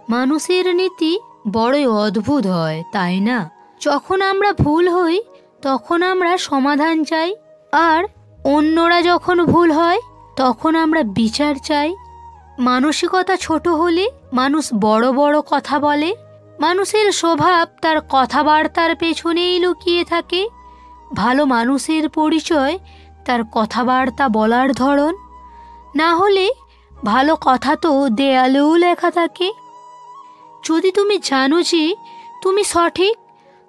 মানুষের নীতি বড়ই অদ্ভুত হয়, তাই না? যখন আমরা ভুল হই তখন আমরা সমাধান চাই, আর অন্যরা যখন ভুল হয় তখন আমরা বিচার চাই। মানসিকতা ছোট হলে মানুষ বড় বড় কথা বলে। মানুষের স্বভাব তার কথাবার্তার পেছনেই লুকিয়ে থাকে। ভালো মানুষের পরিচয় তার কথাবার্তা বলার ধরন। না হলে ভালো কথা তো দেয়ালেও লেখা থাকে। যদি তুমি জানো যে তুমি সঠিক,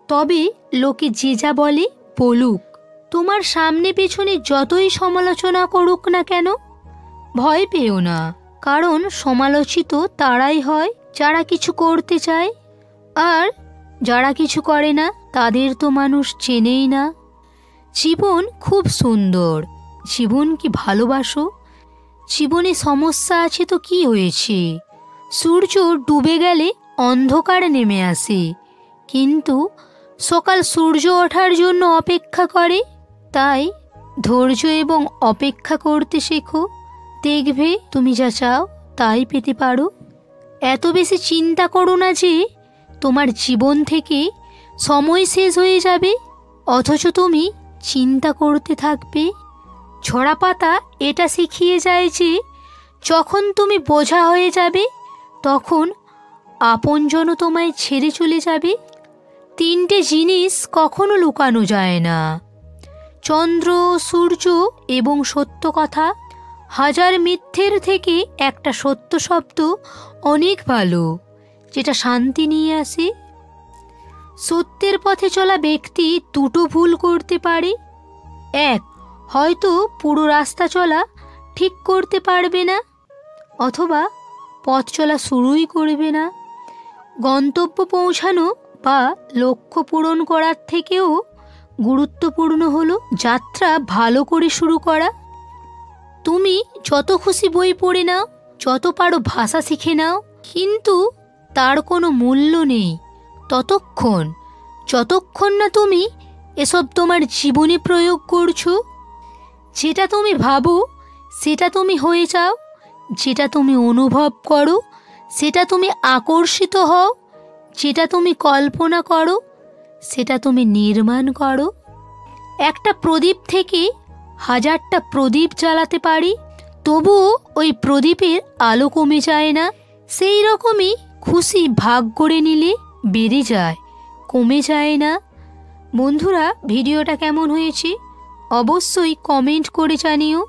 তবে লোকে যে যা বলে বলুক। তোমার সামনে পেছনে যতই সমালোচনা করুক না কেন, ভয় পেও না, কারণ সমালোচিত তারাই হয় যারা কিছু করতে চায়, আর যারা কিছু করে না তাদের তো মানুষ চেনেই না। জীবন খুব সুন্দর, জীবনকে ভালোবাসো। জীবনে সমস্যা আছে তো কি হয়েছে? সূর্য ডুবে গেলে অন্ধকার নেমে আসে, কিন্তু সকাল সূর্য ওঠার জন্য অপেক্ষা করে। তাই ধৈর্য এবং অপেক্ষা করতে শেখো। দেখবে তুমি যা চাও তাই পেতে পারো। এত বেশি চিন্তা করো না যে তোমার জীবন থেকে সময় শেষ হয়ে যাবে, অথচ তুমি চিন্তা করতে থাকবে। ঝরা পাতা এটা শিখিয়ে যায় যে যখন তুমি বোঝা হয়ে যাবে তখন আপনজনও তোমায় ছেড়ে চলে যাবে। তিনটে জিনিস কখনো লুকানো যায় না: চন্দ্র, সূর্য এবং সত্য কথা। হাজার মিথ্যের থেকে একটা সত্য শব্দ অনেক ভালো, যেটা শান্তি নিয়ে আসে। সত্যের পথে চলা ব্যক্তি দুটো ভুল করতে পারে। এক, হয়তো পুরো রাস্তা চলা ঠিক করতে পারবে না, অথবা পথ চলা শুরুই করবে না। গন্তব্য পৌঁছানো বা লক্ষ্য পূরণ করার থেকেও গুরুত্বপূর্ণ হলো যাত্রা ভালো করে শুরু করা। তুমি যত খুশি বই পড়ে নাও, যত পারো ভাষা শিখে নাও, কিন্তু তার কোনো মূল্য নেই যতক্ষণ না তুমি এসব তোমার জীবনে প্রয়োগ করছো। যেটা তুমি ভাবো সেটা তুমি হয়ে যাও, যেটা তুমি অনুভব করো সেটা তুমি আকর্ষিত হও, যেটা তুমি কল্পনা করো সেটা তুমি নির্মাণ করো। একটা প্রদীপ থেকে হাজারটা প্রদীপ জ্বালাতে পারি, তবুও ওই প্রদীপের আলো কমে যায় না। সেই রকমই খুশি ভাগ করে নিলে বেড়ে যায়, কমে যায় না। বন্ধুরা, ভিডিওটা কেমন হয়েছে অবশ্যই কমেন্ট করে জানিও।